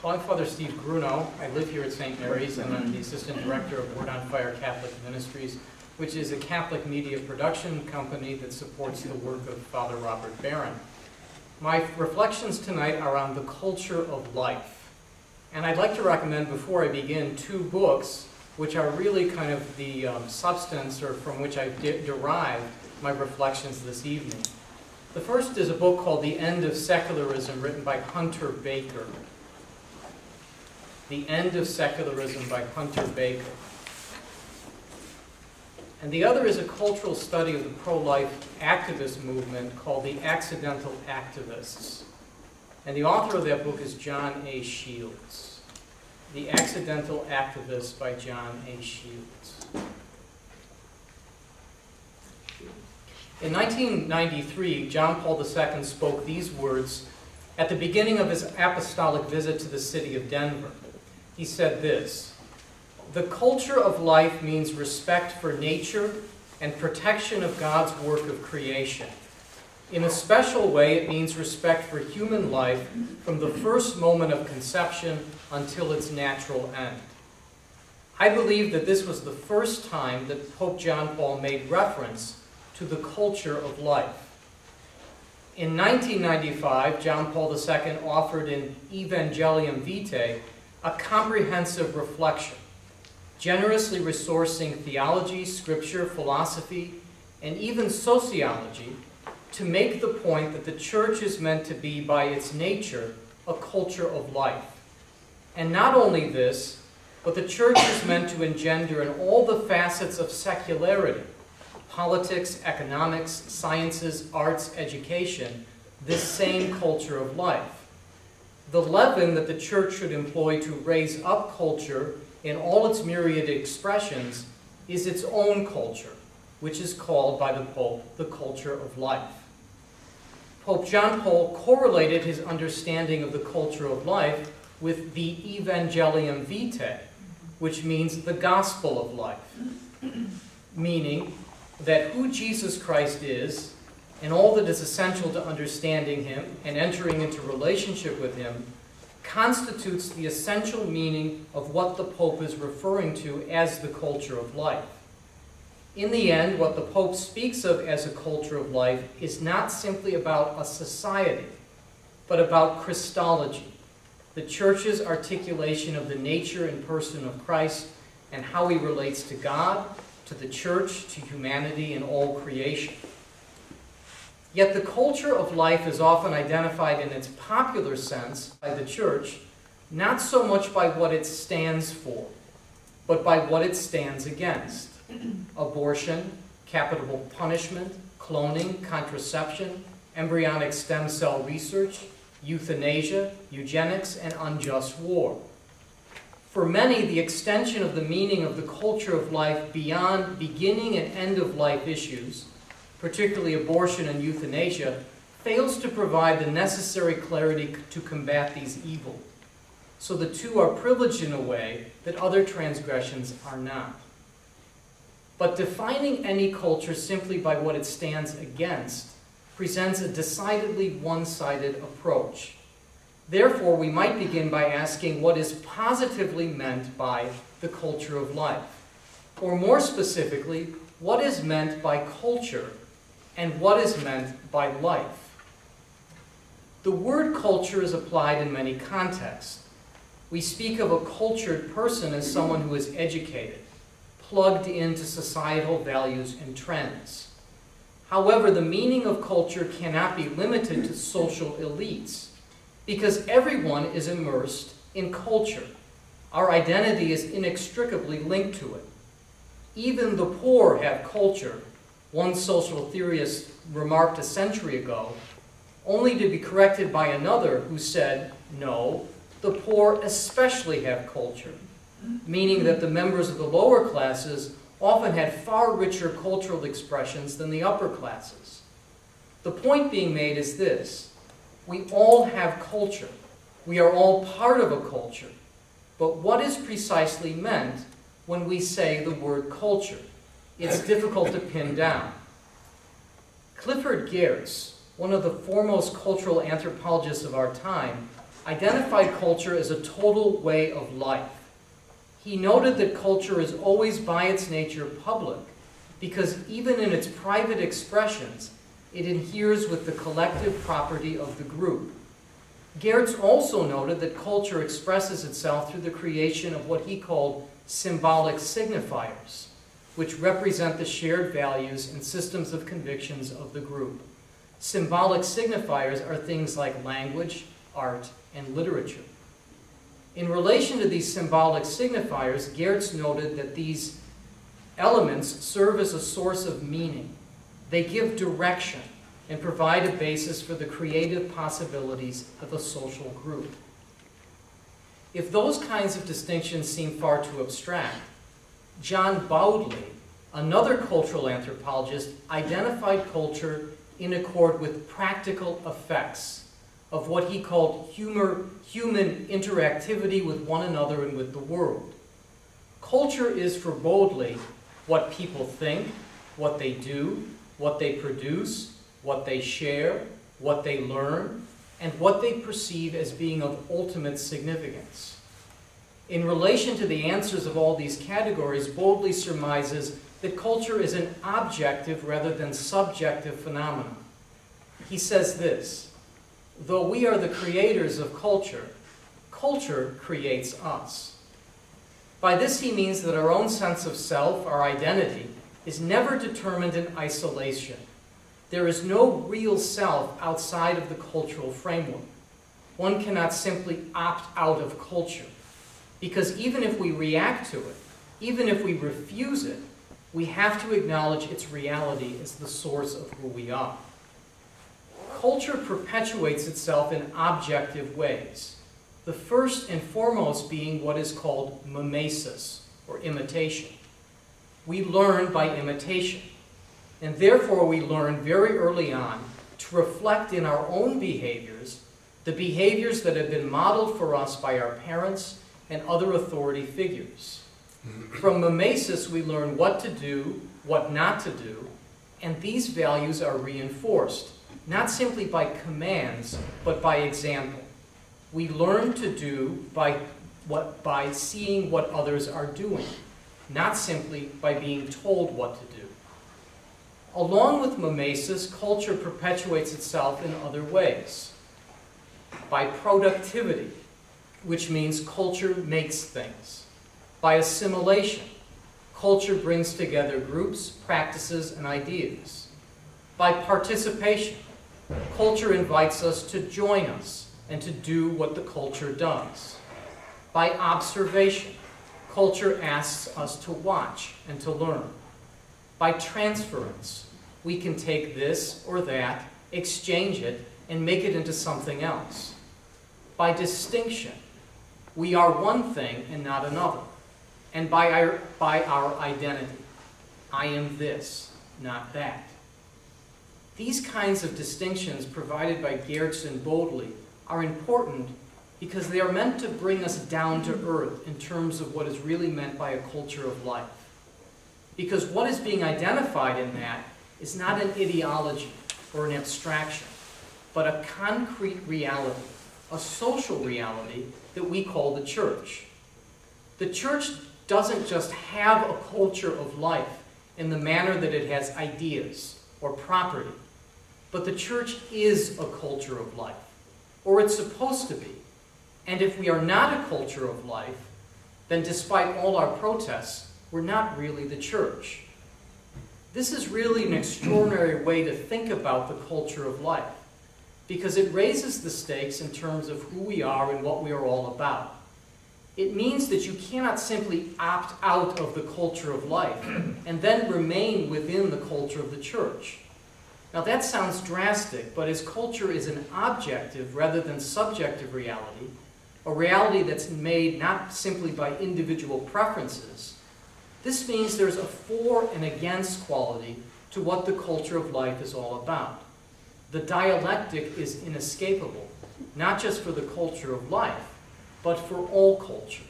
Well, I'm Father Steve Grunow. I live here at St. Mary's, and I'm the Assistant Director of Word on Fire Catholic Ministries, which is a Catholic media production company that supports the work of Father Robert Barron. My reflections tonight are on the culture of life. And I'd like to recommend, before I begin, two books which are really kind of the substance, or from which I derived my reflections this evening. The first is a book called The End of Secularism, written by Hunter Baker. The End of Secularism by Hunter Baker. And the other is a cultural study of the pro-life activist movement called The Accidental Activists. And the author of that book is John A. Shields. The Accidental Activists by John A. Shields. In 1993, John Paul II spoke these words at the beginning of his apostolic visit to the city of Denver. He said this: "The culture of life means respect for nature and protection of God's work of creation. In a special way, it means respect for human life from the first moment of conception until its natural end." I believe that this was the first time that Pope John Paul made reference to the culture of life. In 1995, John Paul II offered in Evangelium Vitae a comprehensive reflection, generously resourcing theology, scripture, philosophy, and even sociology to make the point that the church is meant to be, by its nature, a culture of life. And not only this, but the church is meant to engender in all the facets of secularity, politics, economics, sciences, arts, education, this same culture of life. The leaven that the church should employ to raise up culture in all its myriad expressions is its own culture, which is called by the Pope the culture of life. Pope John Paul correlated his understanding of the culture of life with the Evangelium Vitae, which means the gospel of life, meaning that who Jesus Christ is and all that is essential to understanding him and entering into relationship with him constitutes the essential meaning of what the Pope is referring to as the culture of life. In the end, what the Pope speaks of as a culture of life is not simply about a society, but about Christology, the Church's articulation of the nature and person of Christ and how he relates to God, to the Church, to humanity, and all creation. Yet the culture of life is often identified in its popular sense by the Church, not so much by what it stands for, but by what it stands against. Abortion, capital punishment, cloning, contraception, embryonic stem cell research, euthanasia, eugenics, and unjust war. For many, the extension of the meaning of the culture of life beyond beginning and end of life issues, particularly abortion and euthanasia, fails to provide the necessary clarity to combat these evils. So the two are privileged in a way that other transgressions are not. But defining any culture simply by what it stands against presents a decidedly one-sided approach. Therefore, we might begin by asking what is positively meant by the culture of life, or more specifically, what is meant by culture and what is meant by life. The word culture is applied in many contexts. We speak of a cultured person as someone who is educated, plugged into societal values and trends. However, the meaning of culture cannot be limited to social elites, because everyone is immersed in culture. Our identity is inextricably linked to it. Even the poor have culture, one social theorist remarked a century ago, only to be corrected by another who said, no, the poor especially have culture, meaning that the members of the lower classes often had far richer cultural expressions than the upper classes. The point being made is this: we all have culture. We are all part of a culture. But what is precisely meant when we say the word culture? It's difficult to pin down. Clifford Geertz, one of the foremost cultural anthropologists of our time, identified culture as a total way of life. He noted that culture is always by its nature public, because even in its private expressions, it adheres with the collective property of the group. Geertz also noted that culture expresses itself through the creation of what he called symbolic signifiers, which represent the shared values and systems of convictions of the group. Symbolic signifiers are things like language, art, and literature. In relation to these symbolic signifiers, Geertz noted that these elements serve as a source of meaning. They give direction and provide a basis for the creative possibilities of a social group. If those kinds of distinctions seem far too abstract, John Bowdley, another cultural anthropologist, identified culture in accord with practical effects of what he called human interactivity with one another and with the world. Culture is for Bowdley what people think, what they do, what they produce, what they share, what they learn, and what they perceive as being of ultimate significance. In relation to the answers of all these categories, Bowdley surmises that culture is an objective rather than subjective phenomenon. He says this: though we are the creators of culture, culture creates us. By this he means that our own sense of self, our identity, is never determined in isolation. There is no real self outside of the cultural framework. One cannot simply opt out of culture, because even if we react to it, even if we refuse it, we have to acknowledge its reality as the source of who we are. Culture perpetuates itself in objective ways, the first and foremost being what is called mimesis, or imitation. We learn by imitation, and therefore we learn very early on to reflect in our own behaviors the behaviors that have been modeled for us by our parents and other authority figures. From mimesis we learn what to do, what not to do, and these values are reinforced, not simply by commands, but by example. We learn to do by seeing what others are doing, not simply by being told what to do. Along with mimesis, culture perpetuates itself in other ways. By productivity, which means culture makes things. By assimilation, culture brings together groups, practices, and ideas. By participation, culture invites us to join us and to do what the culture does. By observation, culture asks us to watch and to learn. By transference, we can take this or that, exchange it, and make it into something else. By distinction, we are one thing and not another. And by our identity, I am this, not that. These kinds of distinctions provided by Geertz and Bowdley are important because they are meant to bring us down to earth in terms of what is really meant by a culture of life. Because what is being identified in that is not an ideology or an abstraction, but a concrete reality, a social reality that we call the church. The church doesn't just have a culture of life in the manner that it has ideas or property, but the church is a culture of life, or it's supposed to be. And if we are not a culture of life, then despite all our protests, we're not really the church. This is really an extraordinary way to think about the culture of life, because it raises the stakes in terms of who we are and what we are all about. It means that you cannot simply opt out of the culture of life and then remain within the culture of the church. Now that sounds drastic, but as culture is an objective rather than subjective reality, a reality that's made not simply by individual preferences, this means there's a for and against quality to what the culture of life is all about. The dialectic is inescapable, not just for the culture of life, but for all culture.